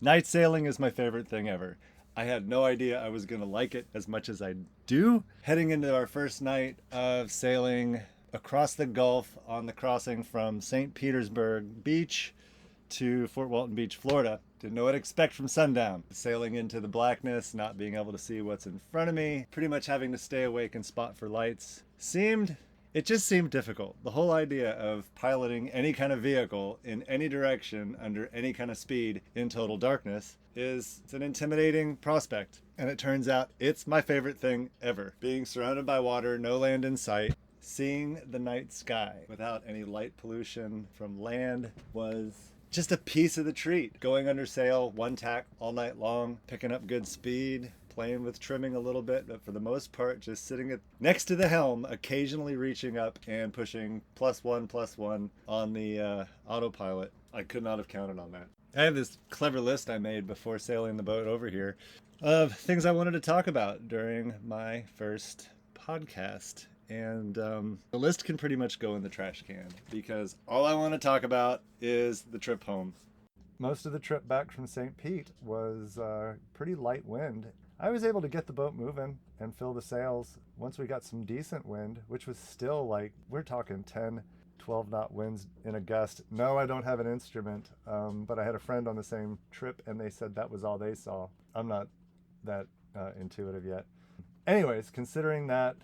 Night sailing is my favorite thing ever. I had no idea I was going to like it as much as I do. Heading into our first night of sailing across the Gulf on the crossing from St. Petersburg Beach to Fort Walton Beach, Florida. Didn't know what to expect from sundown. Sailing into the blackness, not being able to see what's in front of me, pretty much having to stay awake and spot for lights. It just seemed difficult. The whole idea of piloting any kind of vehicle in any direction under any kind of speed in total darkness it's an intimidating prospect. And it turns out it's my favorite thing ever. Being surrounded by water, no land in sight, seeing the night sky without any light pollution from land was just a piece of the treat. Going under sail, one tack all night long, picking up good speed, playing with trimming a little bit, but for the most part, just sitting next to the helm, occasionally reaching up and pushing +1 on the autopilot. I could not have counted on that. I have this clever list I made before sailing the boat over here of things I wanted to talk about during my first podcast. And the list can pretty much go in the trash can because all I want to talk about is the trip home. Most of the trip back from St. Pete was pretty light wind. I was able to get the boat moving and fill the sails once we got some decent wind, which was still like, we're talking 10, 12 knot winds in a gust. No, I don't have an instrument, but I had a friend on the same trip and they said that was all they saw. I'm not that intuitive yet. Anyways, considering that,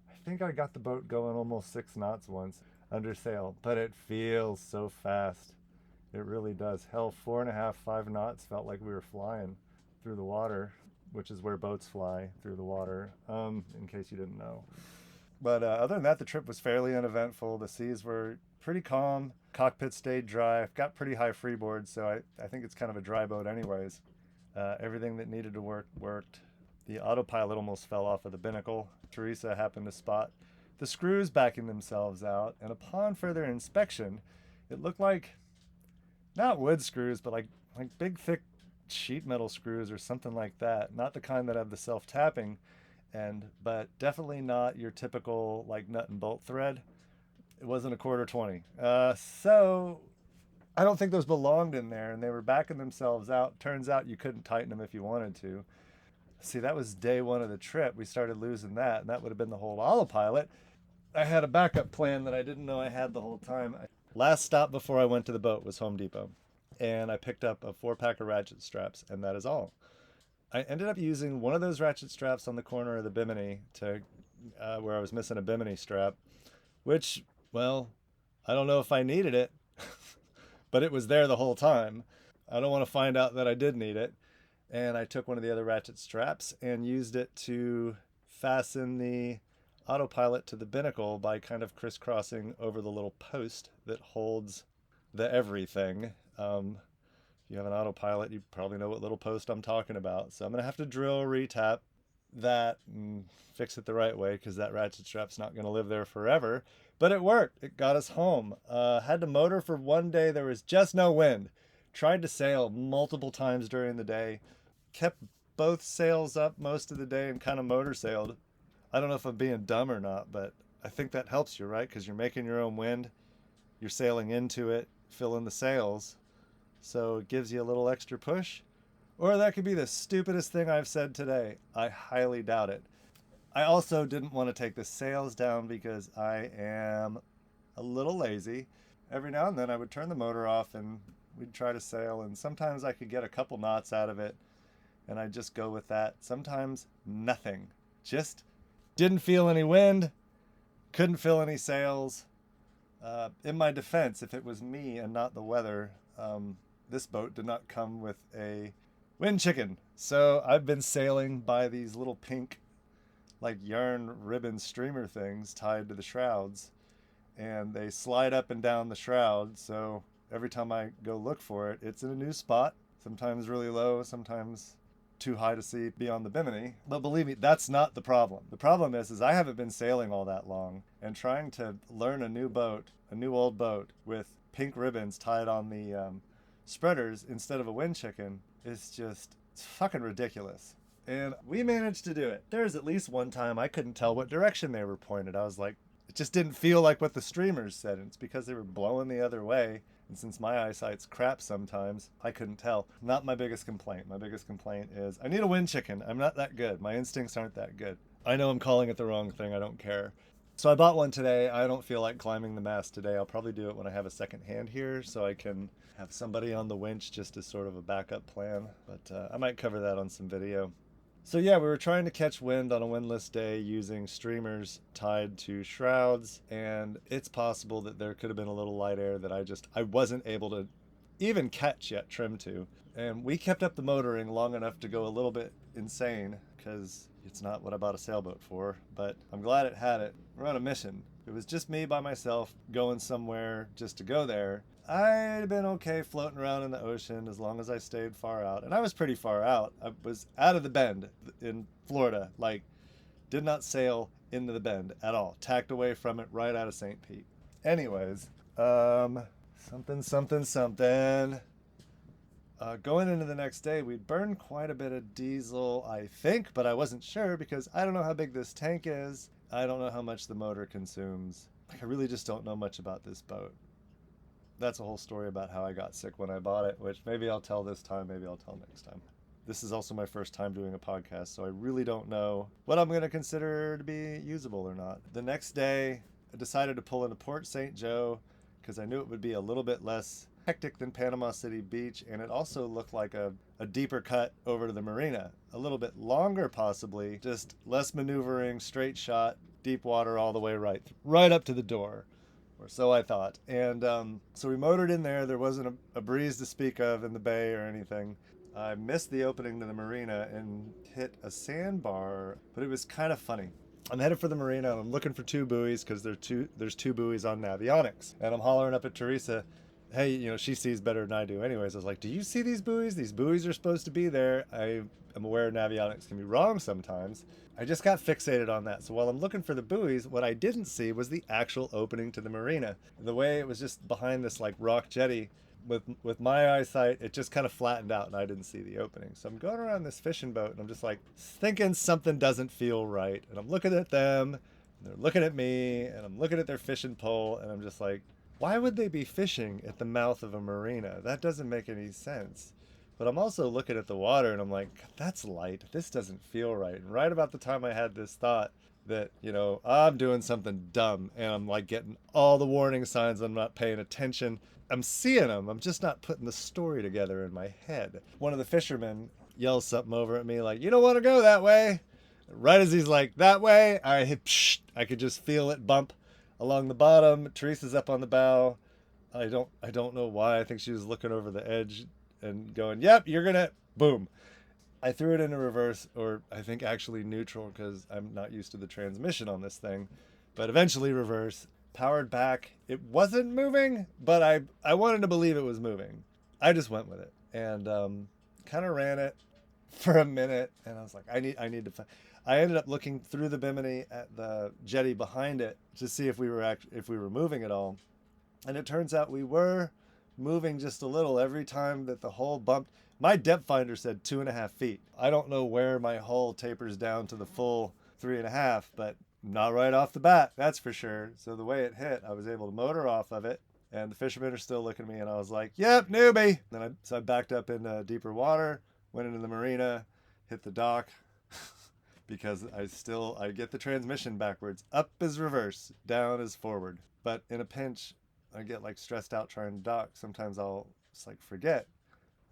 I think I got the boat going almost 6 knots once under sail, but it feels so fast. It really does. Hell, 4.5, 5 knots felt like we were flying through the water, which is where boats fly, through the water, in case you didn't know. But other than that, the trip was fairly uneventful. The seas were pretty calm. Cockpit stayed dry. I've got pretty high freeboard, so I think it's kind of a dry boat anyways. Everything that needed to work worked. The autopilot almost fell off of the binnacle. Teresa happened to spot the screws backing themselves out, and upon further inspection, it looked like not wood screws, but like big thick sheet metal screws or something like that. Not the kind that have the self-tapping end, but definitely not your typical like nut and bolt thread. It wasn't a quarter 20. So I don't think those belonged in there, and they were backing themselves out. Turns out you couldn't tighten them if you wanted to. See, that was day one of the trip. We started losing that, and that would have been the whole autopilot. I had a backup plan that I didn't know I had the whole time. Last stop before I went to the boat was Home Depot, and I picked up a 4-pack of ratchet straps, and that is all. I ended up using one of those ratchet straps on the corner of the bimini to where I was missing a bimini strap, which, well, I don't know if I needed it, but it was there the whole time. I don't want to find out that I did need it. And I took one of the other ratchet straps and used it to fasten the autopilot to the binnacle by kind of crisscrossing over the little post that holds the everything. If you have an autopilot, you probably know what little post I'm talking about. So I'm going to have to drill, retap that, and fix it the right way because that ratchet strap's not going to live there forever. But it worked. It got us home. Had to motor for one day. There was just no wind. Tried to sail multiple times during the day. Kept both sails up most of the day and kind of motor sailed. I don't know if I'm being dumb or not, but I think that helps you, right? Because you're making your own wind. You're sailing into it, filling the sails. So it gives you a little extra push. Or that could be the stupidest thing I've said today. I highly doubt it. I also didn't want to take the sails down because I am a little lazy. Every now and then I would turn the motor off and we'd try to sail, and sometimes I could get a couple knots out of it and I'd just go with that. Sometimes nothing. Just didn't feel any wind, couldn't fill any sails. In my defense, if it was me and not the weather, this boat did not come with a wind chicken. So I've been sailing by these little pink like yarn ribbon streamer things tied to the shrouds, and they slide up and down the shroud. So every time I go look for it, it's in a new spot, sometimes really low, sometimes too high to see beyond the bimini. But believe me, that's not the problem. The problem is I haven't been sailing all that long, and trying to learn a new boat, a new old boat with pink ribbons tied on the spreaders instead of a wind chicken is it's fucking ridiculous. And we managed to do it. There's at least one time I couldn't tell what direction they were pointed. I was like, it just didn't feel like what the streamers said. And it's because they were blowing the other way. And since my eyesight's crap sometimes, I couldn't tell. Not my biggest complaint. My biggest complaint is I need a wind chicken. I'm not that good. My instincts aren't that good. I know I'm calling it the wrong thing. I don't care. So I bought one today. I don't feel like climbing the mast today. I'll probably do it when I have a second hand here so I can have somebody on the winch just as sort of a backup plan. But I might cover that on some video. So yeah, we were trying to catch wind on a windless day using streamers tied to shrouds, and it's possible that there could have been a little light air that I wasn't able to even catch yet, trim to. And we kept up the motoring long enough to go a little bit insane because it's not what I bought a sailboat for, but I'm glad it had it. We're on a mission. If it was just me by myself going somewhere just to go there, I'd have been okay floating around in the ocean as long as I stayed far out. And I was pretty far out. I was out of the bend in Florida, like did not sail into the bend at all. Tacked away from it right out of St. Pete. Anyways, something. Going into the next day, we'd burned quite a bit of diesel, I think, but I wasn't sure because I don't know how big this tank is. I don't know how much the motor consumes. Like, I really just don't know much about this boat. That's a whole story about how I got sick when I bought it, which maybe I'll tell this time, maybe I'll tell next time. This is also my first time doing a podcast, so I really don't know what I'm going to consider to be usable or not. The next day, I decided to pull into Port St. Joe because I knew it would be a little bit less hectic than Panama City Beach, and it also looked like a deeper cut over to the marina. A little bit longer possibly, just less maneuvering, straight shot, deep water all the way right up to the door. Or so I thought. And so we motored in there. There wasn't a breeze to speak of in the bay or anything. I missed the opening to the marina and hit a sandbar, but it was kind of funny. I'm headed for the marina and I'm looking for two buoys because there's two buoys on Navionics. And I'm hollering up at Teresa, hey, you know, she sees better than I do. Anyways, I was like, do you see these buoys? These buoys are supposed to be there. I am aware Navionics can be wrong sometimes. I just got fixated on that. So while I'm looking for the buoys, what I didn't see was the actual opening to the marina. The way it was just behind this like rock jetty, with my eyesight, it just kind of flattened out and I didn't see the opening. So I'm going around this fishing boat and I'm just like thinking something doesn't feel right. And I'm looking at them, and they're looking at me, and I'm looking at their fishing pole, and I'm just like, why would they be fishing at the mouth of a marina? That doesn't make any sense. But I'm also looking at the water and I'm like, that's light. This doesn't feel right. And right about the time I had this thought that, you know, I'm doing something dumb and I'm like getting all the warning signs, I'm not paying attention. I'm seeing them. I'm just not putting the story together in my head. One of the fishermen yells something over at me like, you don't want to go that way. Right as he's like, that way, I could just feel it bump along the bottom. Teresa's up on the bow. I don't know why. I think she was looking over the edge and going, yep, you're gonna, boom. I threw it into reverse, or I think actually neutral because I'm not used to the transmission on this thing, but eventually reverse, powered back. It wasn't moving, but I wanted to believe it was moving. I just went with it and kind of ran it for a minute, and I was like, I need to I ended up looking through the bimini at the jetty behind it to see if we were moving at all. And it turns out we were moving just a little every time that the hull bumped. My depth finder said 2.5 feet. I don't know where my hull tapers down to the full 3.5, but not right off the bat, that's for sure. So the way it hit, I was able to motor off of it, and the fishermen are still looking at me, and I was like, yep, newbie. So I backed up in deeper water, went into the marina, hit the dock, because I get the transmission backwards. Up is reverse, down is forward. But in a pinch, I get like stressed out trying to dock. Sometimes I'll just like forget.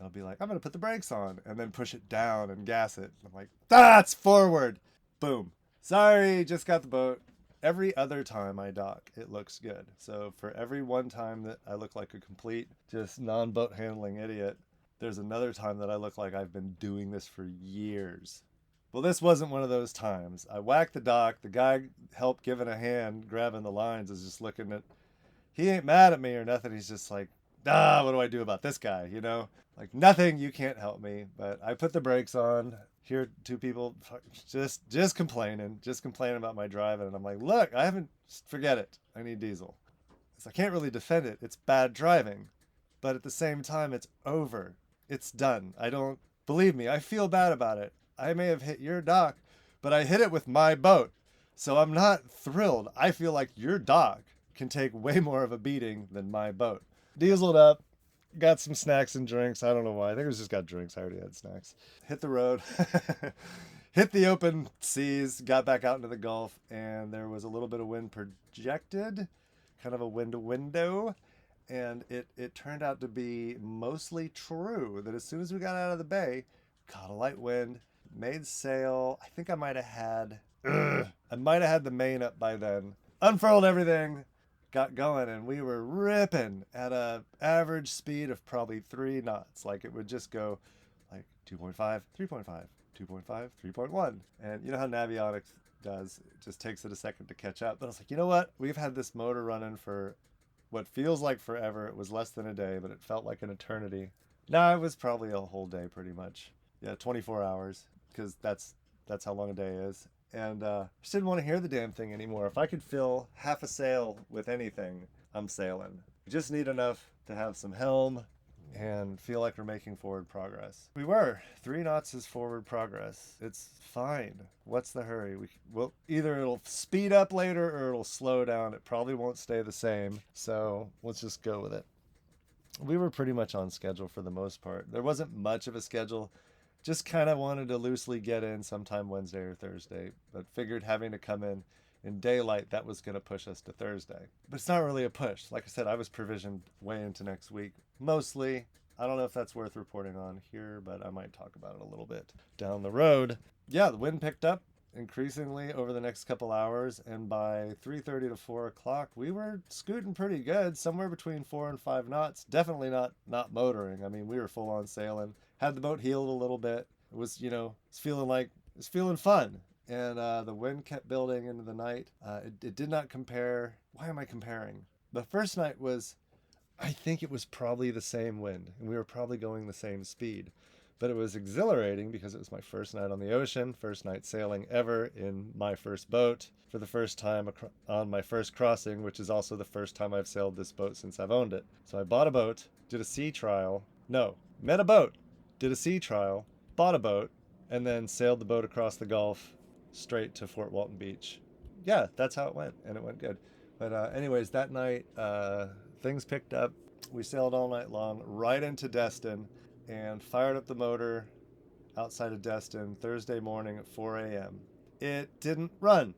I'll be like, I'm gonna put the brakes on, and then push it down and gas it. I'm like, that's forward. Boom. Sorry, just got the boat. Every other time I dock, it looks good. So for every one time that I look like a complete, just non-boat handling idiot, there's another time that I look like I've been doing this for years. Well, this wasn't one of those times. I whacked the dock. The guy helped giving a hand, grabbing the lines, is just looking at, he ain't mad at me or nothing. He's just like, what do I do about this guy? You know, like nothing, you can't help me. But I put the brakes on. Here, two people just complaining about my driving. And I'm like, look, forget it. I need diesel. So I can't really defend it. It's bad driving. But at the same time, it's over. It's done. Believe me, I feel bad about it. I may have hit your dock, but I hit it with my boat. So I'm not thrilled. I feel like your dock can take way more of a beating than my boat. dieseled up, got some snacks and drinks. I don't know why. I think it was just got drinks. I already had snacks. Hit the road, hit the open seas, got back out into the Gulf, and there was a little bit of wind projected, kind of a window. And it turned out to be mostly true that as soon as we got out of the bay, caught a light wind, made sail. I think I might have had, I might have had the main up by then. Unfurled everything, got going, and we were ripping at a average speed of probably 3 knots. Like it would just go like 2.5, 3.5, 2.5, 3.1. And you know how Navionics does, it just takes it a second to catch up. But I was like, you know what? We've had this motor running for what feels like forever. It was less than a day, but it felt like an eternity. No, it was probably a whole day pretty much. Yeah, 24 hours, because that's how long a day is. And I just didn't want to hear the damn thing anymore. If I could fill half a sail with anything, I'm sailing. We just need enough to have some helm and feel like we're making forward progress. We were. 3 knots is forward progress. It's fine. What's the hurry? Well, either it'll speed up later or it'll slow down. It probably won't stay the same. So let's just go with it. We were pretty much on schedule for the most part. There wasn't much of a schedule. Just kind of wanted to loosely get in sometime Wednesday or Thursday, but figured having to come in daylight, that was going to push us to Thursday. But it's not really a push. Like I said, I was provisioned way into next week. Mostly, I don't know if that's worth reporting on here, but I might talk about it a little bit down the road. Yeah, the wind picked up increasingly over the next couple hours, and by 3:30 to 4 o'clock, we were scooting pretty good, somewhere between 4 and 5 knots. Definitely not motoring. I mean, we were full on sailing. Had the boat heeled a little bit. It was, it's feeling fun. And the wind kept building into the night. It did not compare. Why am I comparing? The first night was, I think it was probably the same wind, and we were probably going the same speed. But it was exhilarating because it was my first night on the ocean, first night sailing ever in my first boat, for the first time on my first crossing, which is also the first time I've sailed this boat since I've owned it. So I bought a boat, did a sea trial. No, met a boat, did a sea trial, bought a boat, and then sailed the boat across the Gulf straight to Fort Walton Beach. Yeah, that's how it went, and it went good. But anyways, that night, things picked up. We sailed all night long, right into Destin, and fired up the motor outside of Destin Thursday morning at 4 a.m. It didn't run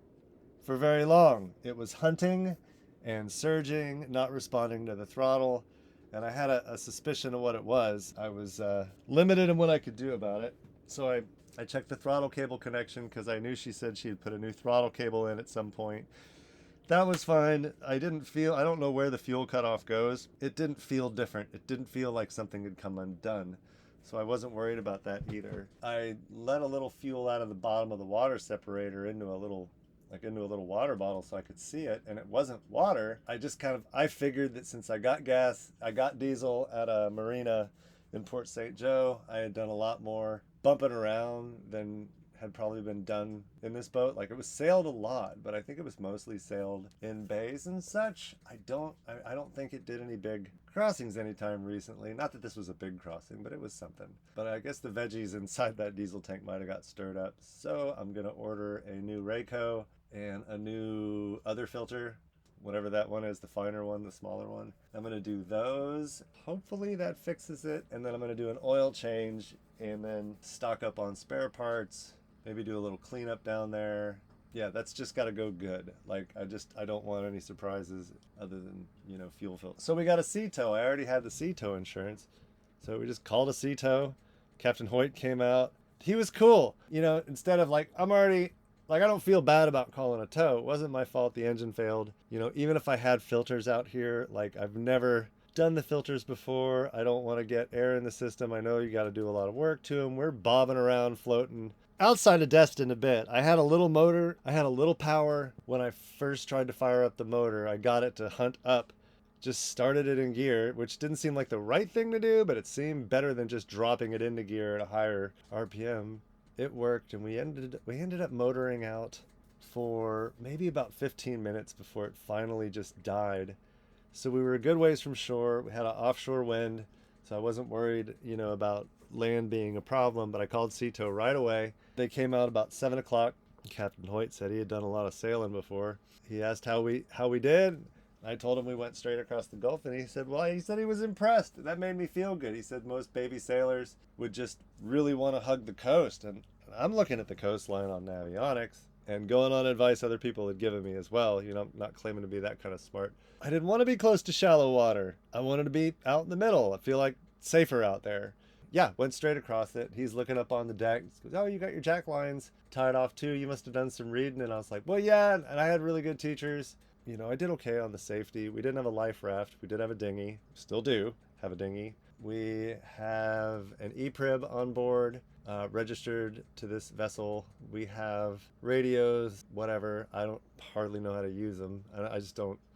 for very long. It was hunting and surging, not responding to the throttle, and I had a suspicion of what it was. I was limited in what I could do about it, so I checked the throttle cable connection because I knew she said she had put a new throttle cable in at some point. That was fine. I don't know where the fuel cutoff goes. It didn't feel different. It didn't feel like something had come undone. So I wasn't worried about that either. I let a little fuel out of the bottom of the water separator into a little water bottle so I could see it, and it wasn't water. I figured that since I got diesel at a marina in Port St. Joe, I had done a lot more bumping around than had probably been done in this boat. Like, it was sailed a lot, but I think it was mostly sailed in bays and such. I don't think it did any big crossings anytime recently. Not that this was a big crossing, but it was something. But I guess the veggies inside that diesel tank might have got stirred up. So I'm gonna order a new Rayco and a new other filter, whatever that one is, the finer one, the smaller one. I'm gonna do those. Hopefully that fixes it, and then I'm gonna do an oil change and then stock up on spare parts. Maybe do a little cleanup down there. Yeah, that's just got to go good. Like, I don't want any surprises other than, fuel filter. So we got a sea tow. I already had the sea tow insurance. So we just called a sea tow. Captain Hoyt came out. He was cool. Instead of I don't feel bad about calling a tow. It wasn't my fault the engine failed. Even if I had filters out here, I've never done the filters before. I don't want to get air in the system. I know you got to do a lot of work to them. We're bobbing around, floating outside of Destin a bit. I had a little motor. I had a little power when I first tried to fire up the motor. I got it to hunt up. Just started it in gear, which didn't seem like the right thing to do, but it seemed better than just dropping it into gear at a higher RPM. It worked, and we ended up motoring out for maybe about 15 minutes before it finally just died. So we were a good ways from shore. We had an offshore wind, so I wasn't worried, about land being a problem, but I called Sea Tow right away. They came out about 7 o'clock. Captain Hoyt said he had done a lot of sailing before. He asked how we did. I told him we went straight across the Gulf, and he said, well, he said he was impressed. That made me feel good. He said most baby sailors would just really want to hug the coast. And I'm looking at the coastline on Navionics and going on advice other people had given me as well. You know, I'm not claiming to be that kind of smart. I didn't want to be close to shallow water. I wanted to be out in the middle. I feel like safer out there. Yeah, went straight across it. He's looking up on the deck. He goes, oh, you got your jack lines tied off too. You must have done some reading. And I was like, well, yeah. And I had really good teachers. You know, I did okay on the safety. We didn't have a life raft. We did have a dinghy. Still do have a dinghy. We have an e-prib on board, registered to this vessel. We have radios, whatever. I don't hardly know how to use them.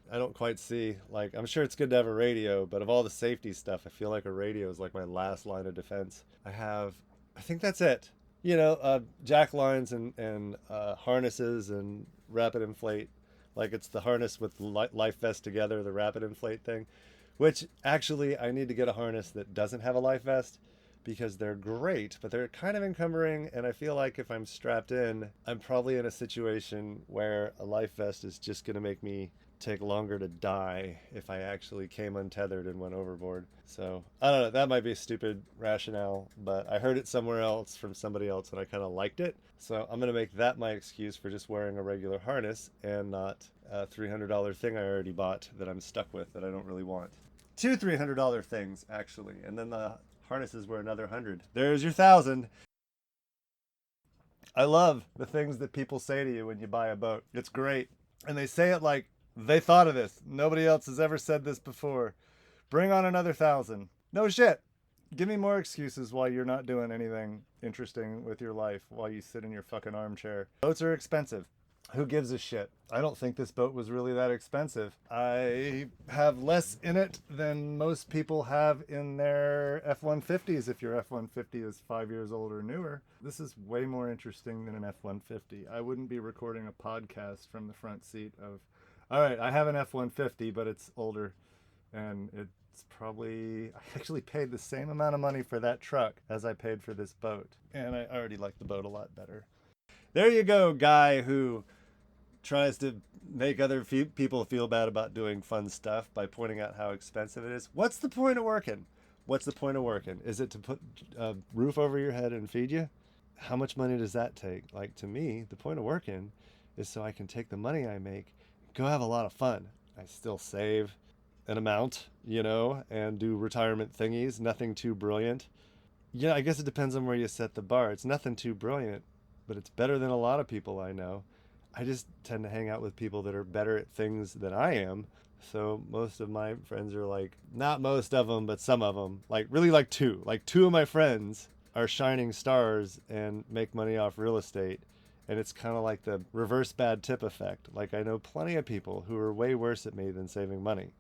I don't quite see, like, I'm sure it's good to have a radio, but of all the safety stuff, I feel like a radio is like my last line of defense. I think that's it. You know, jack lines and harnesses and rapid inflate. Like it's the harness with life vest together, the rapid inflate thing, which actually I need to get a harness that doesn't have a life vest because they're great, but they're kind of encumbering. And I feel like if I'm strapped in, I'm probably in a situation where a life vest is just going to make me take longer to die if I actually came untethered and went overboard. So I don't know, that might be a stupid rationale, but I heard it somewhere else from somebody else and I kind of liked it. So I'm going to make that my excuse for just wearing a regular harness and not a $300 thing I already bought that I'm stuck with that I don't really want. Two $300 things actually, and then the harnesses were another 100. There's your 1,000. I love the things that people say to you when you buy a boat. It's great. And they say it like they thought of this. Nobody else has ever said this before. Bring on another 1,000. No shit. Give me more excuses why you're not doing anything interesting with your life while you sit in your fucking armchair. Boats are expensive. Who gives a shit? I don't think this boat was really that expensive. I have less in it than most people have in their F-150s if your F-150 is 5 years old or newer. This is way more interesting than an F-150. I wouldn't be recording a podcast from the front seat of, all right, I have an F-150, but it's older and it's probably, I actually paid the same amount of money for that truck as I paid for this boat. And I already like the boat a lot better. There you go, guy who tries to make other people feel bad about doing fun stuff by pointing out how expensive it is. What's the point of working? What's the point of working? Is it to put a roof over your head and feed you? How much money does that take? Like, to me, the point of working is so I can take the money I make, go have a lot of fun. I still save an amount, you know, and do retirement thingies. Nothing too brilliant. Yeah, I guess it depends on where you set the bar. It's nothing too brilliant, but it's better than a lot of people I know. I just tend to hang out with people that are better at things than I am. So most of my friends are like, not most of them, but some of them, like really like two. Like two of my friends are shining stars and make money off real estate. And it's kind of like the reverse bad tip effect. Like I know plenty of people who are way worse at me than saving money.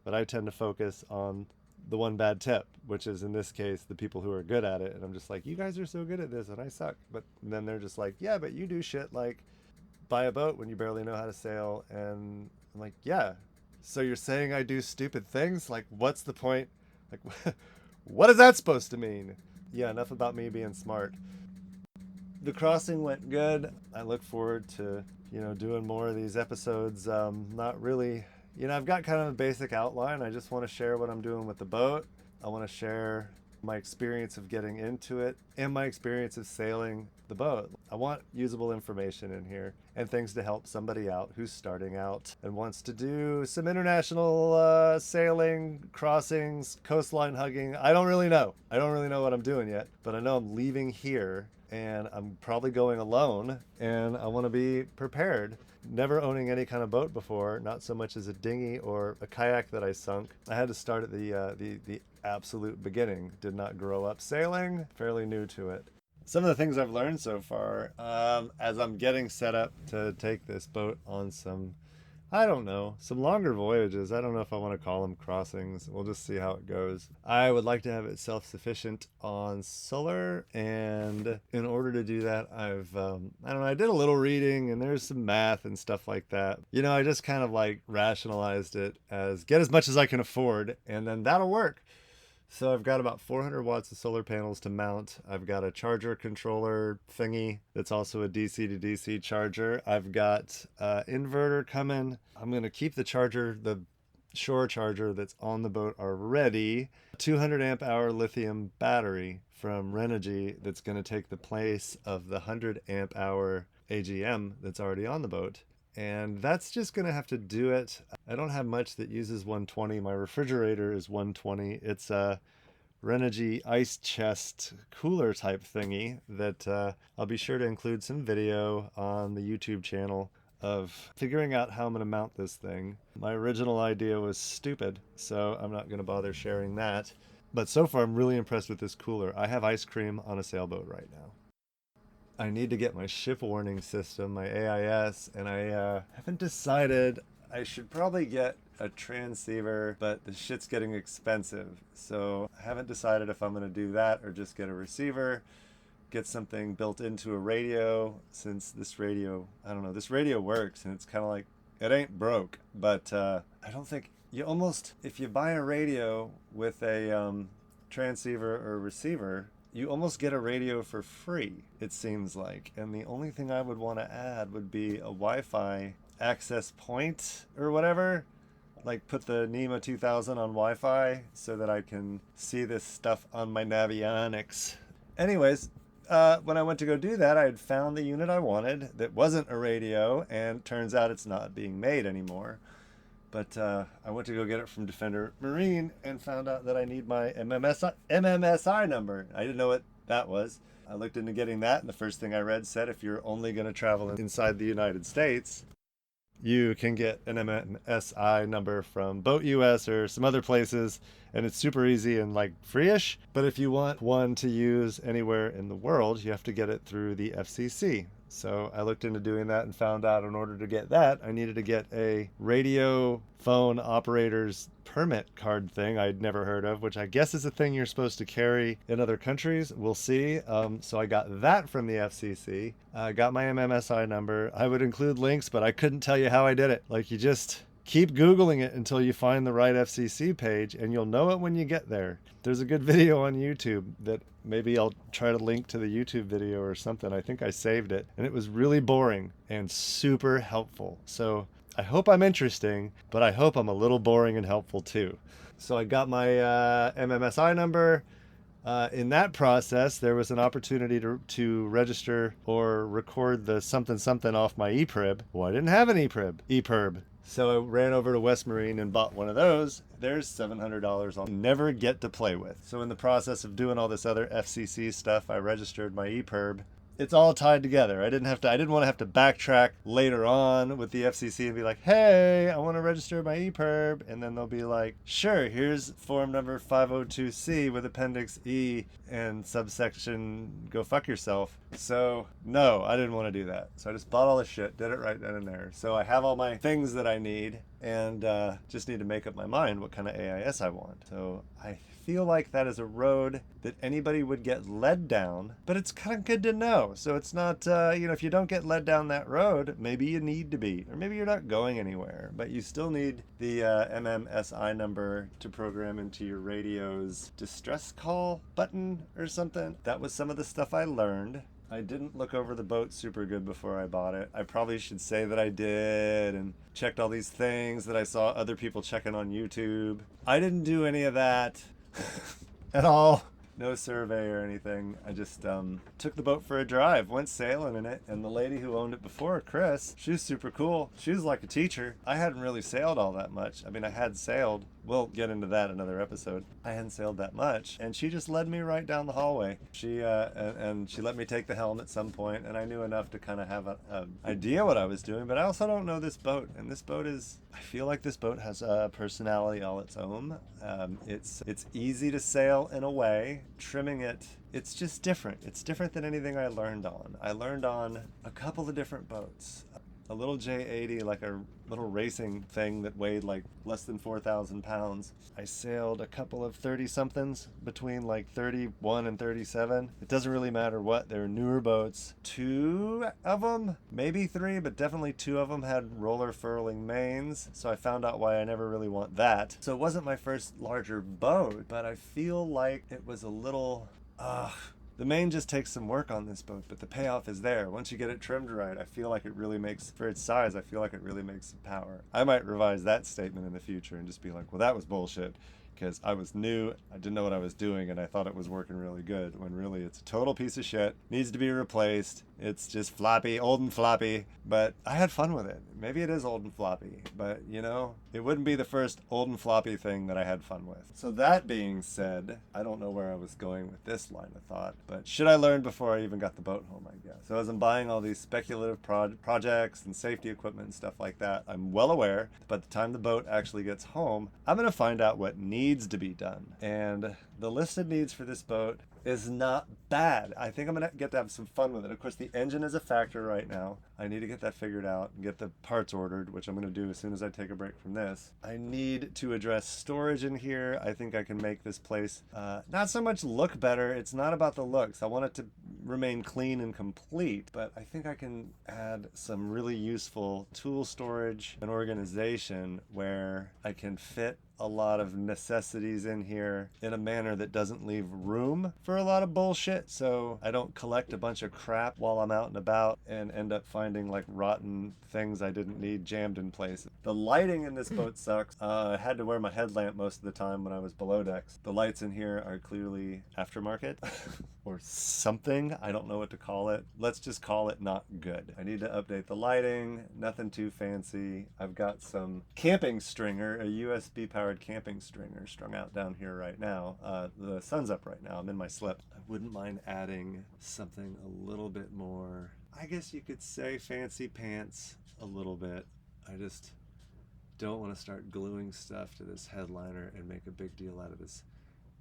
But I tend to focus on the one bad tip, which is in this case, the people who are good at it. And I'm just like, you guys are so good at this and I suck. But then they're just like, yeah, but you do shit like buy a boat when you barely know how to sail. And I'm like, yeah, so you're saying I do stupid things? Like, what's the point? Like, what is that supposed to mean? Yeah, enough about me being smart. The crossing went good. I look forward to, you know, doing more of these episodes. Not really, you know, I've got kind of a basic outline. I just want to share what I'm doing with the boat. I want to share my experience of getting into it and my experience of sailing the boat. I want usable information in here and things to help somebody out who's starting out and wants to do some international sailing, crossings, coastline hugging. I don't really know. I don't really know what I'm doing yet, but I know I'm leaving here and I'm probably going alone and I want to be prepared. Never owning any kind of boat before, not so much as a dinghy or a kayak that I sunk. I had to start at the absolute beginning. Did not grow up sailing, fairly new to it. Some of the things I've learned so far, as I'm getting set up to take this boat on some, I don't know, some longer voyages. I don't know if I want to call them crossings. We'll just see how it goes. I would like to have it self-sufficient on solar, and in order to do that, I don't know, I did a little reading, and there's some math and stuff like that. You know, I just kind of like rationalized it as get as much as I can afford, and then that'll work. So I've got about 400 watts of solar panels to mount. I've got a charger controller thingy that's also a DC to DC charger. I've got inverter coming. I'm going to keep the charger, the shore charger that's on the boat already. 200 amp hour lithium battery from Renogy that's going to take the place of the 100 amp hour AGM that's already on the boat. And that's just going to have to do it. I don't have much that uses 120. My refrigerator is 120. It's a Renogy ice chest cooler type thingy that I'll be sure to include some video on the YouTube channel of figuring out how I'm going to mount this thing. My original idea was stupid, so I'm not going to bother sharing that. But so far, I'm really impressed with this cooler. I have ice cream on a sailboat right now. I need to get my ship warning system, my AIS, and I haven't decided. I should probably get a transceiver, but the shit's getting expensive. So I haven't decided if I'm going to do that or just get a receiver, get something built into a radio, since this radio, I don't know, this radio works and it's kind of like, it ain't broke. But I don't think, you almost, if you buy a radio with a transceiver or receiver, you almost get a radio for free, it seems like. And the only thing I would want to add would be a Wi-Fi access point or whatever. Like put the NEMA 2000 on Wi-Fi so that I can see this stuff on my Navionics. Anyways, when I went to go do that, I had found the unit I wanted that wasn't a radio, and turns out it's not being made anymore. But I went to go get it from Defender Marine and found out that I need my MMSI number. I didn't know what that was. I looked into getting that, and the first thing I read said if you're only going to travel inside the United States, you can get an MMSI number from Boat US or some other places, and it's super easy and like free-ish. But if you want one to use anywhere in the world, you have to get it through the FCC. So I looked into doing that and found out in order to get that, I needed to get a radio phone operator's permit card thing I'd never heard of, which I guess is a thing you're supposed to carry in other countries. We'll see. So I got that from the FCC. I got my MMSI number. I would include links, but I couldn't tell you how I did it. Like, you just keep Googling it until you find the right FCC page, and you'll know it when you get there. There's a good video on YouTube that maybe I'll try to link to the YouTube video or something. I think I saved it, and it was really boring and super helpful. So I hope I'm interesting, but I hope I'm a little boring and helpful too. So I got my MMSI number. In that process, there was an opportunity to register or record the something off my ePrib. Well, I didn't have an ePrib. So I ran over to West Marine and bought one of those. There's $700 I'll never get to play with. So in the process of doing all this other FCC stuff, I registered my ePrib. It's all tied together. I didn't want to have to backtrack later on with the FCC and be like, hey, I want to register my ePrib. And then they'll be like, sure, here's form number 502C with appendix E and subsection go fuck yourself. So no, I didn't want to do that. So I just bought all the shit, did it right then and there. So I have all my things that I need, and just need to make up my mind what kind of AIS I want. So I feel like that is a road that anybody would get led down, but it's kind of good to know. So it's not, if you don't get led down that road, maybe you need to be, or maybe you're not going anywhere, but you still need the MMSI number to program into your radio's distress call button or something. That was some of the stuff I learned. I didn't look over the boat super good before I bought it. I probably should say that I did, and checked all these things that I saw other people checking on YouTube. I didn't do any of that at all. No survey or anything. I just took the boat for a drive, went sailing in it, and the lady who owned it before, Chris, she was super cool. She was like a teacher. I hadn't really sailed all that much. I mean, I had sailed. We'll get into that another episode. I hadn't sailed that much, and she just led me right down the hallway. She and she let me take the helm at some point, and I knew enough to kind of have an idea what I was doing, but I also don't know this boat, and this boat is, I feel like this boat has a personality all its own. It's easy to sail in a way. Trimming it, it's just different. It's different than anything I learned on. I learned on a couple of different boats. a little J80, like a little racing thing that weighed like less than 4,000 pounds. I sailed a couple of 30 somethings between like 31 and 37. It doesn't really matter what. They're newer boats. Two of them, maybe three, but definitely two of them had roller furling mains. So I found out why I never really want that. So it wasn't my first larger boat, but I feel like it was a little, the main just takes some work on this boat, but the payoff is there. Once you get it trimmed right, I feel like it really makes, for its size, I feel like it really makes some power. I might revise that statement in the future and just be like, well, that was bullshit, because I was new, I didn't know what I was doing, and I thought it was working really good, when really it's a total piece of shit, needs to be replaced. It's just floppy, old and floppy, but I had fun with it. Maybe it is old and floppy, but you know, it wouldn't be the first old and floppy thing that I had fun with. So that being said, I don't know where I was going with this line of thought, but should I learn before I even got the boat home, I guess. So as I'm buying all these speculative projects and safety equipment and stuff like that, I'm well aware that by the time the boat actually gets home, I'm gonna find out what needs to be done. And the listed needs for this boat is not bad. I think I'm gonna get to have some fun with it. Of course, the engine is a factor right now. I need to get that figured out and get the parts ordered, which I'm gonna do as soon as I take a break from this. I need to address storage in here. I think I can make this place not so much look better. It's not about the looks. I want it to remain clean and complete, but I think I can add some really useful tool storage and organization where I can fit a lot of necessities in here in a manner that doesn't leave room for a lot of bullshit, so I don't collect a bunch of crap while I'm out and about and end up finding like rotten things I didn't need jammed in place. The lighting in this boat sucks. I had to wear my headlamp most of the time when I was below decks. The lights in here are clearly aftermarket or something. I don't know what to call it. Let's just call it not good. I need to update the lighting. Nothing too fancy. I've got some camping stringer, a USB powered camping stringer strung out down here right now. The sun's up right now. I'm in my slip. I wouldn't mind adding something a little bit more, I guess you could say, fancy pants a little bit. I just don't want to start gluing stuff to this headliner and make a big deal out of this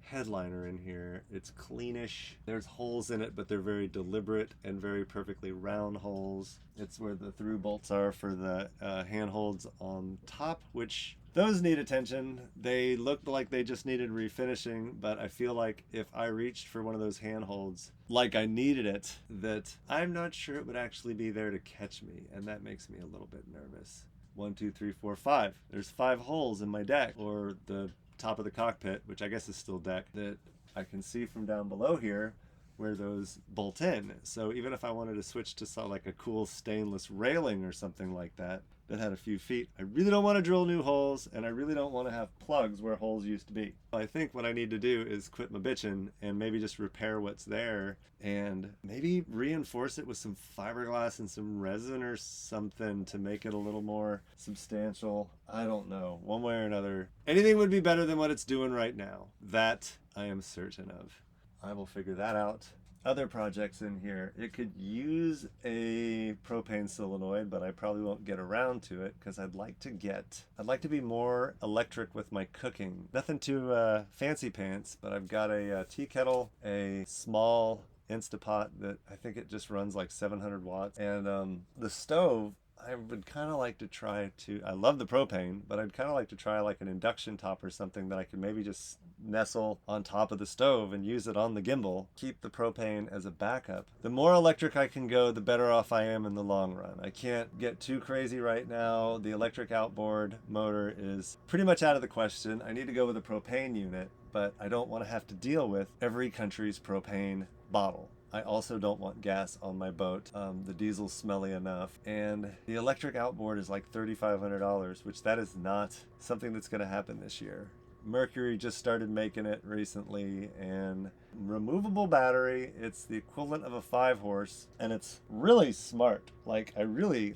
headliner in here. It's cleanish. There's holes in it, but they're very deliberate and very perfectly round holes. It's where the through bolts are for the handholds on top, which those need attention. They looked like they just needed refinishing, but I feel like if I reached for one of those handholds like I needed it, that I'm not sure it would actually be there to catch me, and that makes me a little bit nervous. 1, 2, 3, 4, 5. There's 5 holes in my deck, or the top of the cockpit, which I guess is still deck, that I can see from down below here where those bolt in. So even if I wanted to switch to like a cool stainless railing or something like that that had a few feet, I really don't want to drill new holes, and I really don't want to have plugs where holes used to be. I think what I need to do is quit my bitching and maybe just repair what's there and maybe reinforce it with some fiberglass and some resin or something to make it a little more substantial. I don't know. One way or another, anything would be better than what it's doing right now. That I am certain of. I will figure that out. Other projects in here. It could use a propane solenoid, but I probably won't get around to it because I'd like to be more electric with my cooking. Nothing too fancy pants, but I've got a tea kettle, a small Instapot that I think it just runs like 700 watts, and the stove. I would kind of like to try to, I love the propane, but I'd kind of like to try like an induction top or something that I could maybe just nestle on top of the stove and use it on the gimbal, keep the propane as a backup. The more electric I can go, the better off I am in the long run. I can't get too crazy right now. The electric outboard motor is pretty much out of the question. I need to go with a propane unit, but I don't want to have to deal with every country's propane bottle. I also don't want gas on my boat. The diesel's smelly enough. And the electric outboard is like $3,500, which that is not something that's going to happen this year. Mercury just started making it recently, and removable battery, it's the equivalent of a 5-horse, and it's really smart. Like, I really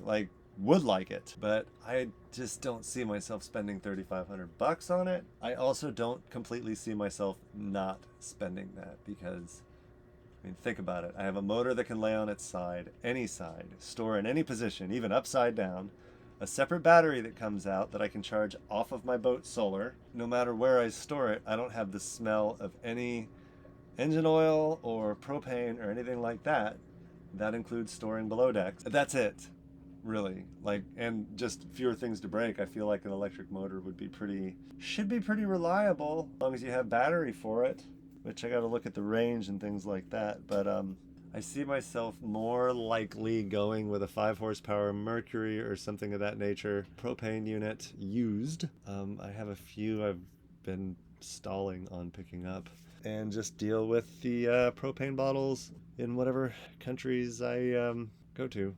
would like it, but I just don't see myself spending $3,500 on it. I also don't completely see myself not spending that because, I mean, think about it. I have a motor that can lay on its side, any side, store in any position, even upside down, a separate battery that comes out that I can charge off of my boat solar. No matter where I store it, I don't have the smell of any engine oil or propane or anything like that. That includes storing below decks. That's it. really. Like, and just fewer things to break. I feel like an electric motor should be pretty reliable as long as you have battery for it, which I got to look at the range and things like that. But I see myself more likely going with a 5 horsepower Mercury or something of that nature. Propane unit used. I have a few I've been stalling on picking up, and just deal with the propane bottles in whatever countries I go to.